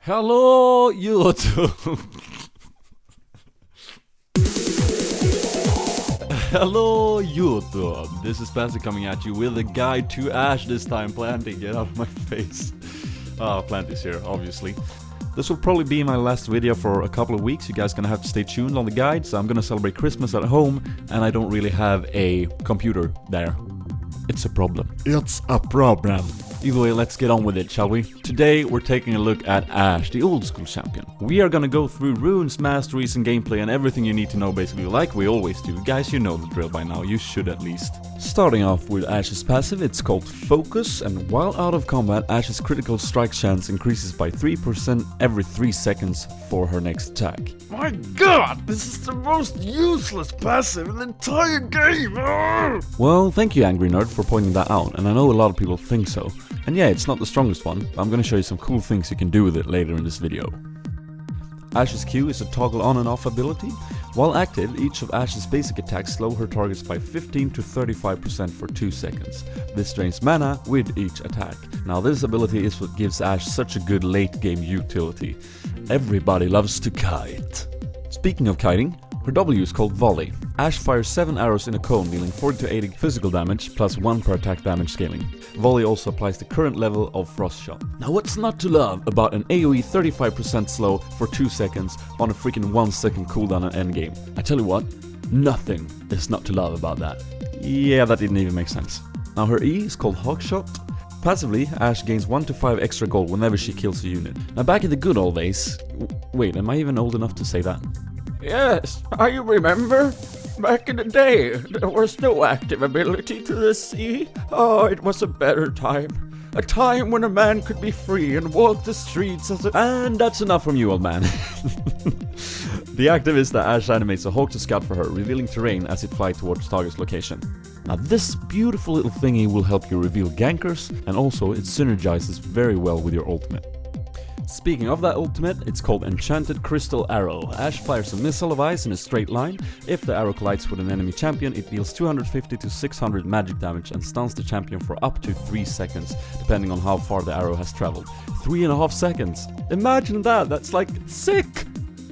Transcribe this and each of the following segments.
Hello, YouTube! Hello, YouTube! This is Spazie coming at you with a guide to Ashe this time. Planty, get out of my face. Planty's here, obviously. This will probably be my last video for a couple of weeks. You guys gonna have to stay tuned on the guide, so I'm gonna celebrate Christmas at home, and I don't really have a computer there. It's a problem. It's a problem. Either way, let's get on with it, shall we? Today, we're taking a look at Ashe, the old school champion. We are gonna go through runes, masteries, and gameplay, and everything you need to know, basically, like we always do. Guys, you know the drill by now, you should at least. Starting off with Ashe's passive, it's called Focus, and while out of combat, Ashe's critical strike chance increases by 3% every 3 seconds for her next attack. My god, this is the most useless passive in the entire game! Well, thank you, Angry Nerd, for pointing that out, and I know a lot of people think so. And yeah, it's not the strongest one, but I'm gonna show you some cool things you can do with it later in this video. Ashe's Q is a toggle on and off ability. While active, each of Ashe's basic attacks slow her targets by 15 to 35% for 2 seconds. This drains mana with each attack. Now this ability is what gives Ashe such a good late game utility. Everybody loves to kite. Speaking of kiting, her W is called Volley. Ashe fires 7 arrows in a cone, dealing 40 to 80 physical damage, plus 1 per attack damage scaling. Volley also applies the current level of Frost Shot. Now what's not to love about an AoE 35% slow for 2 seconds on a freaking 1 second cooldown at endgame? I tell you what, nothing is not to love about that. Yeah, that didn't even make sense. Now her E is called Hawkshot. Passively, Ashe gains 1 to 5 extra gold whenever she kills a unit. Now back in the good old days... Wait, am I even old enough to say that? Yes, I remember. Back in the day, there was no active ability to the sea. Oh, it was a better time. A time when a man could be free and walk the streets as a... And that's enough from you, old man. The active is that Ashe animates a hawk to scout for her, revealing terrain as it flies towards target's location. Now this beautiful little thingy will help you reveal gankers, and also it synergizes very well with your ultimate. Speaking of that ultimate, it's called Enchanted Crystal Arrow. Ashe fires a missile of ice in a straight line. If the arrow collides with an enemy champion, it deals 250 to 600 magic damage and stuns the champion for up to 3 seconds, depending on how far the arrow has traveled. 3.5 seconds! Imagine that, that's like sick!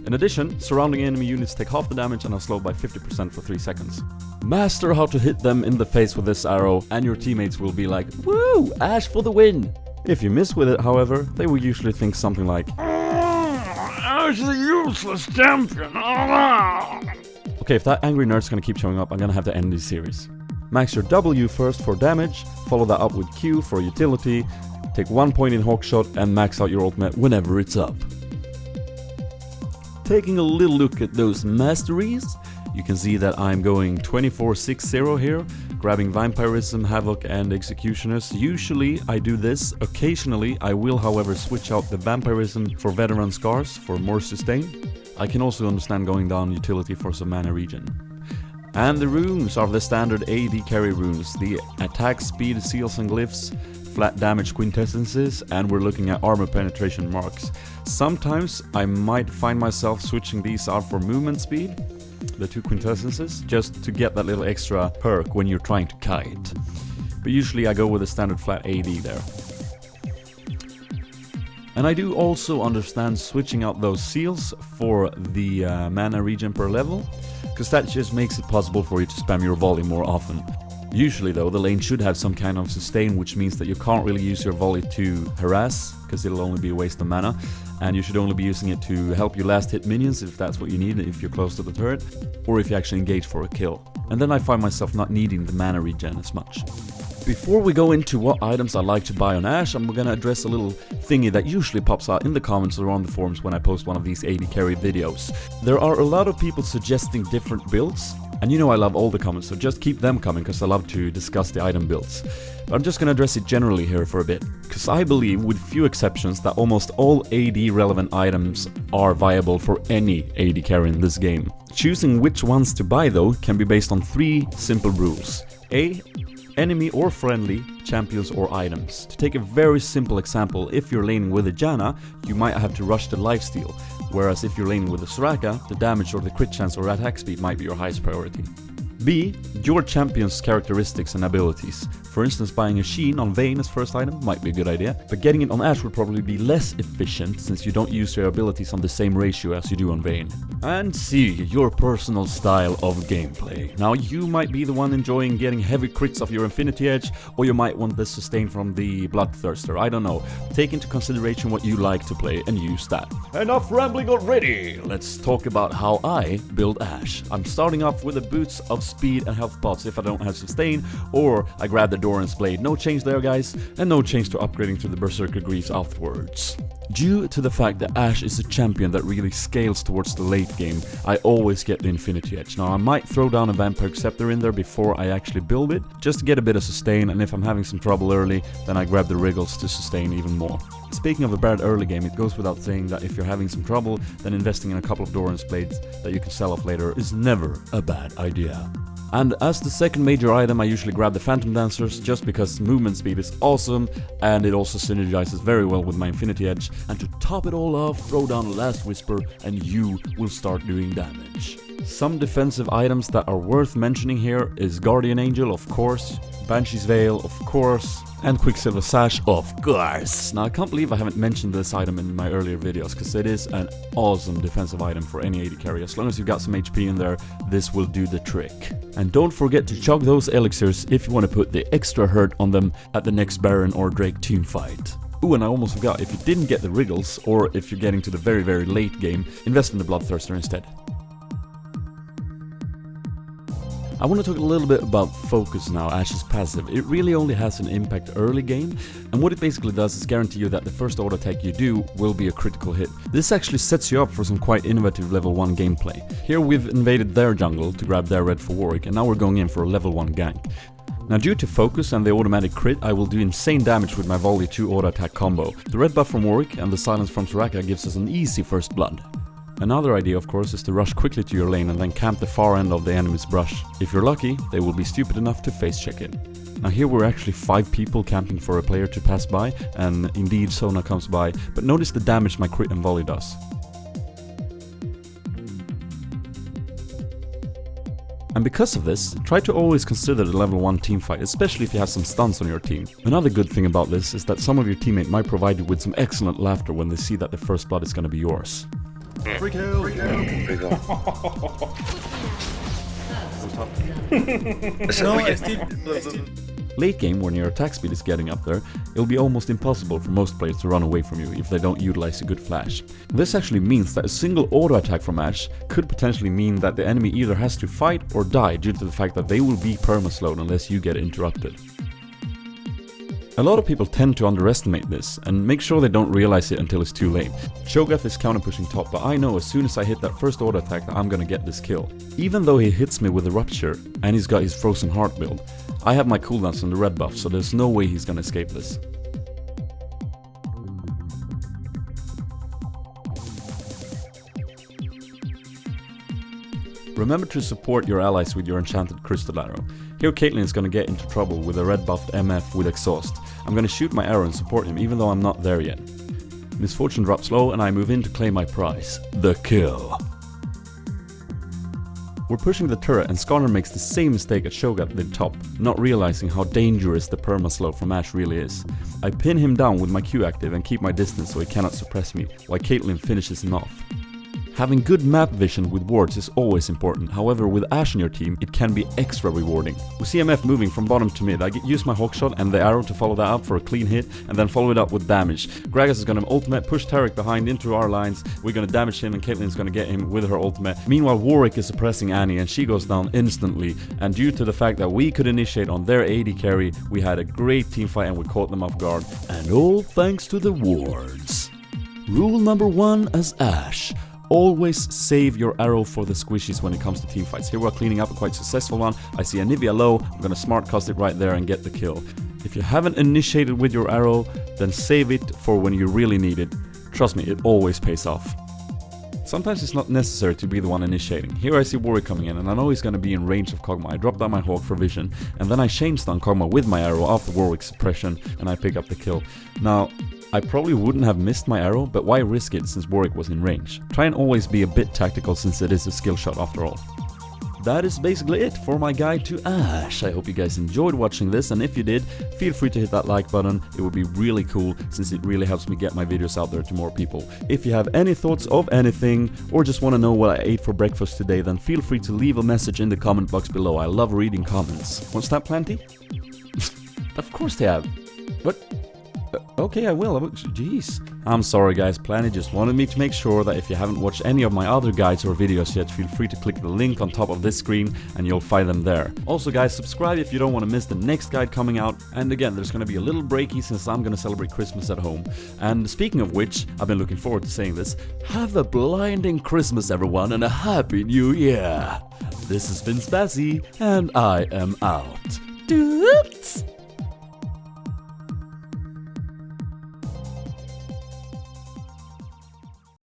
In addition, surrounding enemy units take half the damage and are slowed by 50% for 3 seconds. Master how to hit them in the face with this arrow, and your teammates will be like, "Woo! Ashe for the win!" If you miss with it, however, they will usually think something like, Ashe is a useless champion! Okay, if that angry nerd's gonna keep showing up, I'm gonna have to end this series. Max your W first for damage, follow that up with Q for utility, take 1 point in Hawkshot, and max out your ultimate whenever it's up. Taking a little look at those masteries, you can see that I'm going 24-6-0 here, grabbing Vampirism, Havoc, and Executioners. Usually I do this. Occasionally I will, however, switch out the Vampirism for Veteran Scars for more sustain. I can also understand going down utility for some mana regen. And the runes are the standard AD carry runes, the attack speed seals and glyphs, flat damage quintessences, and we're looking at armor penetration marks. Sometimes I might find myself switching these out for movement speed, the 2 quintessences, just to get that little extra perk when you're trying to kite. But usually I go with a standard flat AD there. And I do also understand switching out those seals for the mana regen per level, because that just makes it possible for you to spam your volley more often. Usually though, the lane should have some kind of sustain, which means that you can't really use your volley to harass, because it'll only be a waste of mana, and you should only be using it to help your last hit minions if that's what you need, if you're close to the turret, or if you actually engage for a kill. And then I find myself not needing the mana regen as much. Before we go into what items I like to buy on Ashe, I'm gonna address a little thingy that usually pops out in the comments or on the forums when I post one of these AD carry videos. There are a lot of people suggesting different builds, and you know I love all the comments, so just keep them coming because I love to discuss the item builds. But I'm just gonna address it generally here for a bit, because I believe, with few exceptions, that almost all AD relevant items are viable for any AD carry in this game. Choosing which ones to buy though can be based on 3 simple rules. A. Enemy or friendly champions or items. To take a very simple example, if you're laning with a Janna, you might have to rush the lifesteal, whereas if you're laning with a Soraka, the damage or the crit chance or attack speed might be your highest priority. B. Your champion's characteristics and abilities. For instance, buying a Sheen on Vayne as first item might be a good idea, but getting it on Ashe would probably be less efficient since you don't use your abilities on the same ratio as you do on Vayne. And see, your personal style of gameplay. Now you might be the one enjoying getting heavy crits off your Infinity Edge, or you might want the sustain from the Bloodthirster, I don't know. Take into consideration what you like to play and use that. Enough rambling already! Let's talk about how I build Ashe. I'm starting off with the boots of speed and health pots if I don't have sustain, or I grab the Doran's Blade. No change there, guys, and no change to upgrading to the Berserker Greaves afterwards. Due to the fact that Ashe is a champion that really scales towards the late game, I always get the Infinity Edge. Now I might throw down a Vampire Scepter in there before I actually build it, just to get a bit of sustain, and if I'm having some trouble early, then I grab the Wriggles to sustain even more. Speaking of a bad early game, it goes without saying that if you're having some trouble, then investing in a couple of Doran's Blades that you can sell off later is never a bad idea. And as the second major item, I usually grab the Phantom Dancers just because movement speed is awesome and it also synergizes very well with my Infinity Edge. And to top it all off, throw down a Last Whisper and you will start doing damage. Some defensive items that are worth mentioning here is Guardian Angel, of course, Banshee's Veil, of course, and Quicksilver Sash, of course. Now I can't believe I haven't mentioned this item in my earlier videos, because it is an awesome defensive item for any AD carry. As long as you've got some HP in there, this will do the trick. And don't forget to chug those elixirs if you want to put the extra hurt on them at the next Baron or Drake teamfight. Ooh, and I almost forgot, if you didn't get the Wriggles, or if you're getting to the very late game, invest in the Bloodthirster instead. I want to talk a little bit about focus now, Ashe's passive. It really only has an impact early game, and what it basically does is guarantee you that the first auto attack you do will be a critical hit. This actually sets you up for some quite innovative level 1 gameplay. Here we've invaded their jungle to grab their red for Warwick, and now we're going in for a level 1 gank. Now due to focus and the automatic crit, I will do insane damage with my volley 2 auto attack combo. The red buff from Warwick and the silence from Soraka gives us an easy first blood. Another idea, of course, is to rush quickly to your lane and then camp the far end of the enemy's brush. If you're lucky, they will be stupid enough to face check it. Now here we're actually 5 people camping for a player to pass by, and indeed Sona comes by, but notice the damage my crit and volley does. And because of this, try to always consider the level 1 teamfight, especially if you have some stuns on your team. Another good thing about this is that some of your teammates might provide you with some excellent laughter when they see that the first blood is going to be yours. Free kill! Free kill! Free kill. Late game, when your attack speed is getting up there, it'll be almost impossible for most players to run away from you if they don't utilize a good flash. This actually means that a single auto attack from Ashe could potentially mean that the enemy either has to fight or die due to the fact that they will be perma-slowed unless you get interrupted. A lot of people tend to underestimate this and make sure they don't realize it until it's too late. Cho'Gath is counter pushing top, but I know as soon as I hit that first auto attack that I'm gonna get this kill. Even though he hits me with a Rupture and he's got his Frozen Heart build, I have my cooldowns on the red buff, so there's no way he's gonna escape this. Remember to support your allies with your enchanted crystal arrow. Here Caitlyn is gonna get into trouble with a red buffed MF with exhaust. I'm gonna shoot my arrow and support him even though I'm not there yet. Misfortune drops low and I move in to claim my prize, the kill. We're pushing the turret and Skarner makes the same mistake as Cho'Gath did top, not realizing how dangerous the perma-slow from Ashe really is. I pin him down with my Q active and keep my distance so he cannot suppress me, while Caitlyn finishes him off. Having good map vision with wards is always important, however with Ashe on your team it can be extra rewarding. With CMF moving from bottom to mid, I use my Hawkshot and the arrow to follow that up for a clean hit and then follow it up with damage. Gragas is gonna ultimate, push Taric behind into our lines, we're gonna damage him and Caitlyn is gonna get him with her ultimate. Meanwhile Warwick is suppressing Annie and she goes down instantly, and due to the fact that we could initiate on their AD carry, we had a great team fight and we caught them off guard. And all thanks to the wards. Rule number 1 as Ashe. Always save your arrow for the squishies when it comes to teamfights. Here we're cleaning up a quite successful one. I see a Nivea low, I'm gonna smart cast it right there and get the kill. If you haven't initiated with your arrow, then save it for when you really need it. Trust me, it always pays off. Sometimes it's not necessary to be the one initiating. Here I see Warwick coming in and I know he's gonna be in range of Kog'Maw. I drop down my Hawk for vision and then I chain stun Kog'Maw with my arrow after Warwick's suppression and I pick up the kill. Now, I probably wouldn't have missed my arrow, but why risk it since Warwick was in range? Try and always be a bit tactical since it is a skill shot after all. that is basically it for my guide to Ashe. I hope you guys enjoyed watching this, and if you did, feel free to hit that like button. It would be really cool, since it really helps me get my videos out there to more people. If you have any thoughts of anything, or just want to know what I ate for breakfast today, then feel free to leave a message in the comment box below. I love reading comments. What's that, Plenty? Of course they have. But okay, I will. Jeez. I'm sorry guys, Planny just wanted me to make sure that if you haven't watched any of my other guides or videos yet, feel free to click the link on top of this screen and you'll find them there. Also guys, subscribe if you don't want to miss the next guide coming out. And again, there's gonna be a little breaky since I'm gonna celebrate Christmas at home. And speaking of which, I've been looking forward to saying this, have a blinding Christmas everyone and a happy new year! This has been Spazie, and I am out. Dudes!